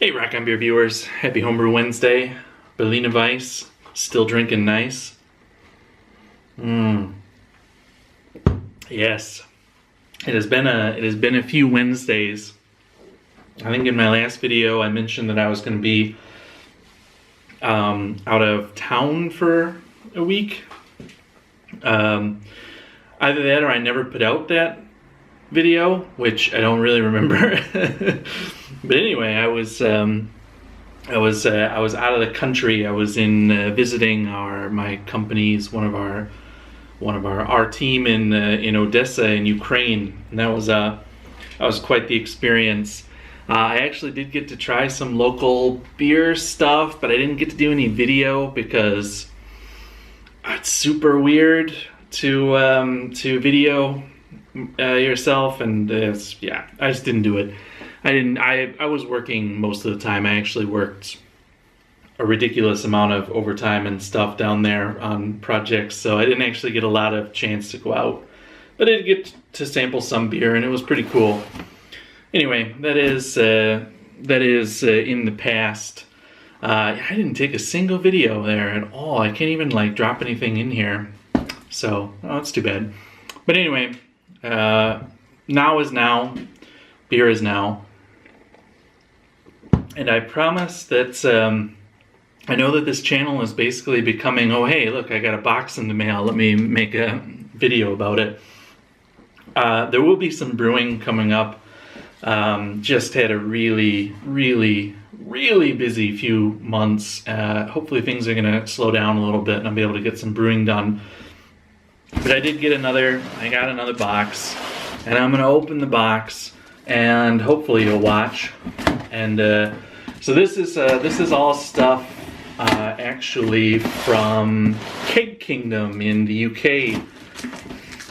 Hey Rock on Beer viewers, happy Homebrew Wednesday. Berliner Weiss, still drinking nice. Yes, it has been a few Wednesdays. I think in my last video I mentioned that I was going to be out of town for a week. Either that or I never put out that video, which I don't really remember. But anyway, I was out of the country. I was in visiting my company's one of our team in Odessa in Ukraine, and that was quite the experience. I actually did get to try some local beer stuff, but I didn't get to do any video because it's super weird to video yourself, and I just didn't do it. I was working most of the time. I actually worked a ridiculous amount of overtime and stuff down there on projects, so I didn't actually get a lot of chance to go out. But I did get to sample some beer, and it was pretty cool. Anyway, that is in the past. I didn't take a single video there at all. I can't even drop anything in here, so that's too bad. But anyway, now is now. Beer is now. And I promise that I know that this channel is basically becoming, oh hey, look, I got a box in the mail, let me make a video about it. There will be some brewing coming up. Just had a really busy few months. Hopefully things are gonna slow down a little bit and I'll be able to get some brewing done. But I got another box, and I'm gonna open the box and hopefully you'll watch. And so this is all stuff actually from Keg Kingdom in the UK.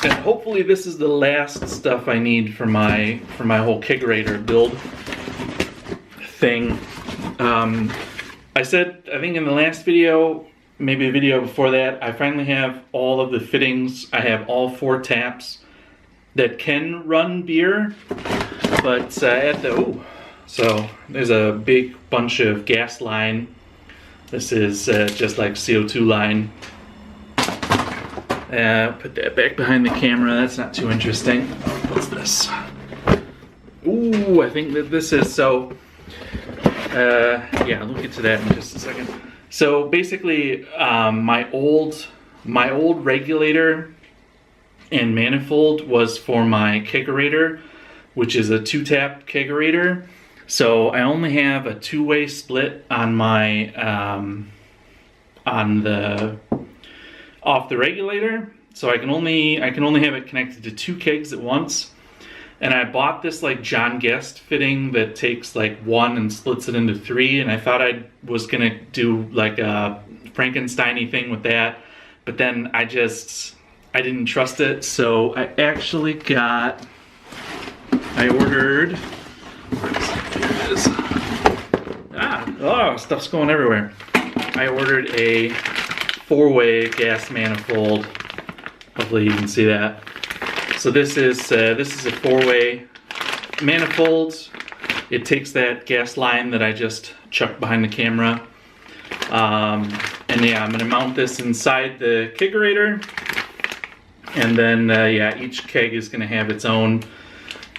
And hopefully this is the last stuff I need for my whole kegerator build thing. I said, I think in the last video, maybe a video before that, I finally have all of the fittings. I have all 4 taps that can run beer, but so there's a big bunch of gas line. This is just like CO2 line. Put that back behind the camera. That's not too interesting. What's this? Ooh, I think that this is so. Yeah, we'll get to that in just a second. So basically, my old regulator and manifold was for my kegerator, which is a 2-tap kegerator. So I only have a 2-way split on my off the regulator. So I can only have it connected to 2 kegs at once. And I bought this John Guest fitting that takes 1 and splits it into 3, and I thought I was gonna do a Frankenstein-y thing with that, but then I didn't trust it, so I actually ordered, here it is. Oh, stuff's going everywhere. I ordered a 4-way gas manifold. Hopefully you can see that. So this is a 4-way manifold. It takes that gas line that I just chucked behind the camera. And yeah, I'm gonna mount this inside the kegerator. And then each keg is gonna have its own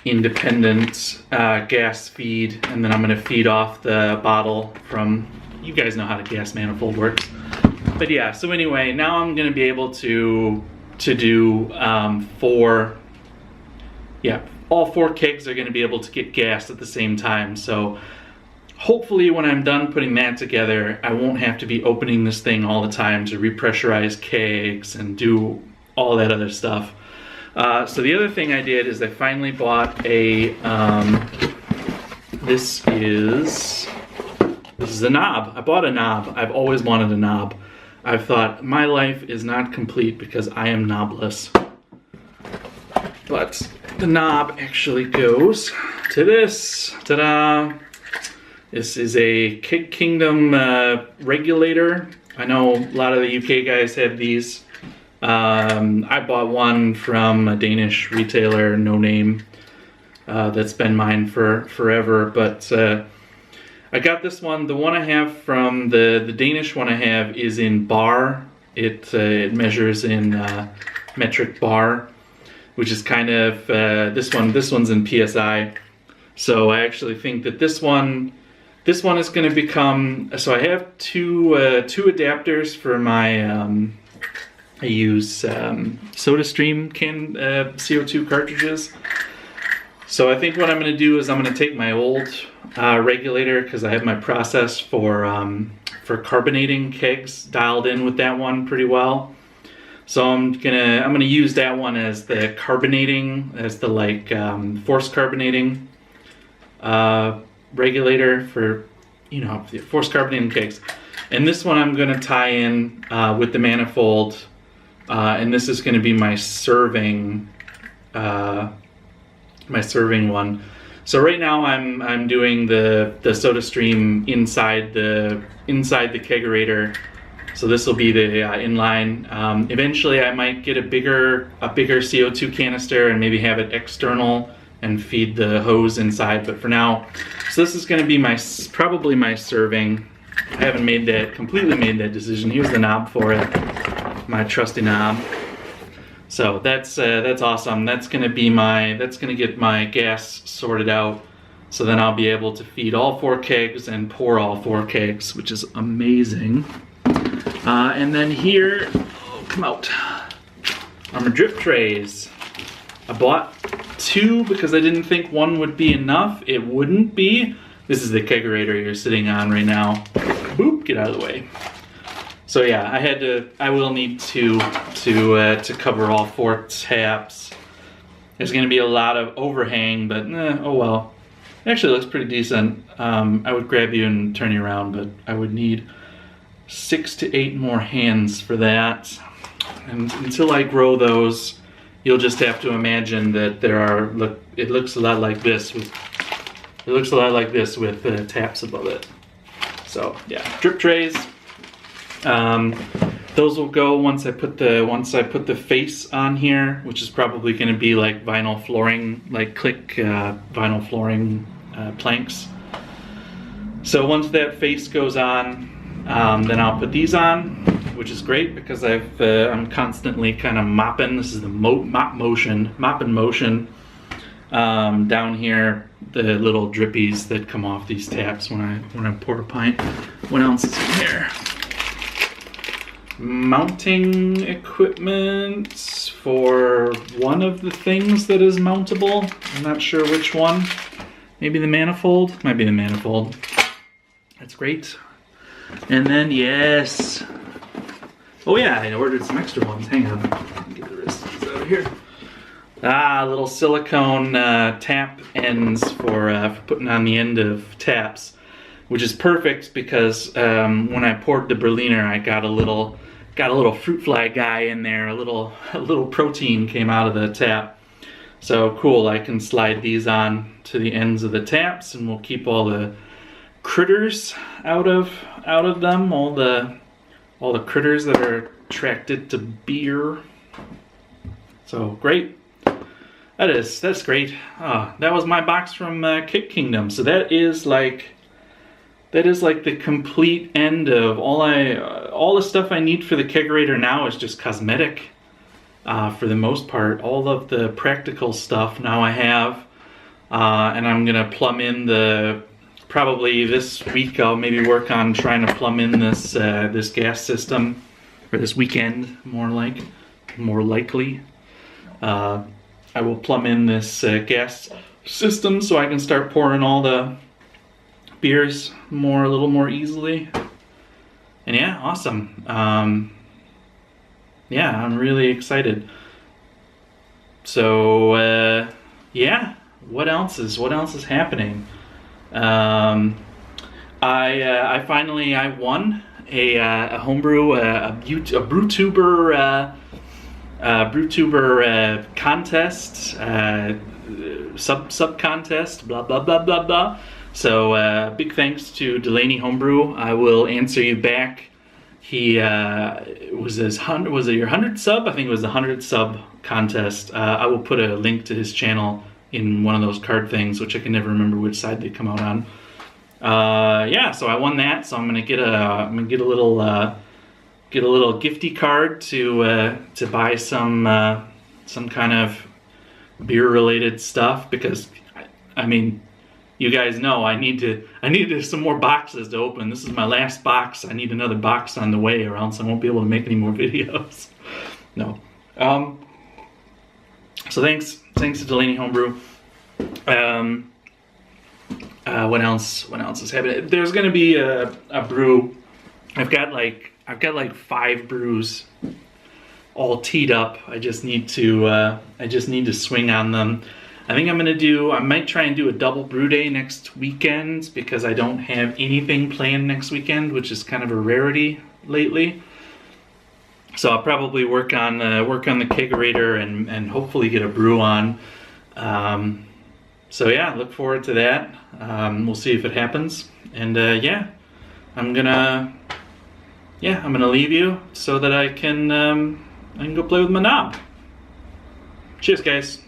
independent gas feed. And then I'm gonna feed off the bottle from, you guys know how the gas manifold works. But yeah, so anyway, now I'm gonna be able to do all 4 kegs are going to be able to get gassed at the same time. So hopefully when I'm done putting that together, I won't have to be opening this thing all the time to repressurize kegs and do all that other stuff. So the other thing I did is I finally bought a this is a knob. I bought a knob. I've always wanted a knob. I've thought my life is not complete because I am knobless. But the knob actually goes to this. Ta-da! This is a Keg Kingdom regulator. I know a lot of the UK guys have these. I bought one from a Danish retailer, no name, that's been mine for forever. But I got this one. The one I have from the Danish one I have is in bar. It measures in metric bar, which is kind of this one's in PSI. So I actually think that this one is going to become. So I have two adapters for my. I use SodaStream can CO2 cartridges. So I think what I'm going to do is I'm going to take my old regulator, because I have my process for carbonating kegs dialed in with that one pretty well. So I'm gonna use that one as the carbonating, as the like force carbonating regulator for, you know, the force carbonating kegs. And this one I'm gonna tie in with the manifold, and this is gonna be my serving one. So right now I'm doing the SodaStream inside the kegerator. So this will be the inline. Eventually I might get a bigger CO2 canister and maybe have it external and feed the hose inside. But for now, so this is going to be probably my serving. I haven't completely made that decision. Here's the knob for it, my trusty knob. So that's awesome. That's gonna get my gas sorted out. So then I'll be able to feed all 4 kegs and pour all 4 kegs, which is amazing. And then here, come out, are my drip trays. I bought 2 because I didn't think 1 would be enough. It wouldn't be. This is the kegerator you're sitting on right now. Boop, get out of the way. So yeah, I will need to cover all 4 taps. There's gonna be a lot of overhang, but oh well. It actually looks pretty decent. I would grab you and turn you around, but I would need 6 to 8 more hands for that. And until I grow those, you'll just have to imagine that it looks a lot like this with taps above it. So yeah, drip trays. Those will go once I put the face on here, which is probably going to be like vinyl flooring, like click vinyl flooring planks. So once that face goes on, then I'll put these on, which is great because I'm constantly kind of mopping. This is the mop in motion down here. The little drippies that come off these taps when I pour a pint. What else is in here? Mounting equipment for one of the things that is mountable. I'm not sure which one. Maybe the manifold? Might be the manifold. That's great. And then, yes. Oh yeah, I ordered some extra ones. Hang on. Get the rest of these out of here. Little silicone tap ends for putting on the end of taps, which is perfect because when I poured the Berliner, I got a little fruit fly guy in there. A little protein came out of the tap. So cool, I can slide these on to the ends of the taps, and we'll keep all the critters out of them. All the critters that are attracted to beer. So great. That's great. That was my box from Kick Kingdom. So that is like the complete end of all the stuff I need for the kegerator now is just cosmetic. For the most part, all of the practical stuff now I have, and I'm gonna plumb in probably this week I'll maybe work on trying to plumb in this gas system, or this weekend more likely. I will plumb in this gas system so I can start pouring all the beers a little more easily. And yeah, awesome. Yeah, I'm really excited. So yeah, what else is happening? I finally won a homebrew a brewtuber contest, sub contest, blah blah blah blah blah. So big thanks to Delaney Homebrew. I will answer you back. He was it your 100th sub? I think it was the 100th sub contest. I will put a link to his channel in one of those card things, which I can never remember which side they come out on. yeah, so I won that. So I'm gonna get a little gifty card to buy some kind of beer related stuff, because I mean, you guys know I need some more boxes to open. This is my last box. I need another box on the way, or else I won't be able to make any more videos. No. So thanks to Delaney Homebrew. What else is happening? There's gonna be a brew. I've got like 5 brews all teed up. I just need to swing on them. I think I might try and do a double brew day next weekend, because I don't have anything planned next weekend, which is kind of a rarity lately. So I'll probably work on the kegerator and hopefully get a brew on. So yeah, look forward to that. We'll see if it happens. And yeah, I'm gonna leave you so that I can go play with my knob. Cheers, guys.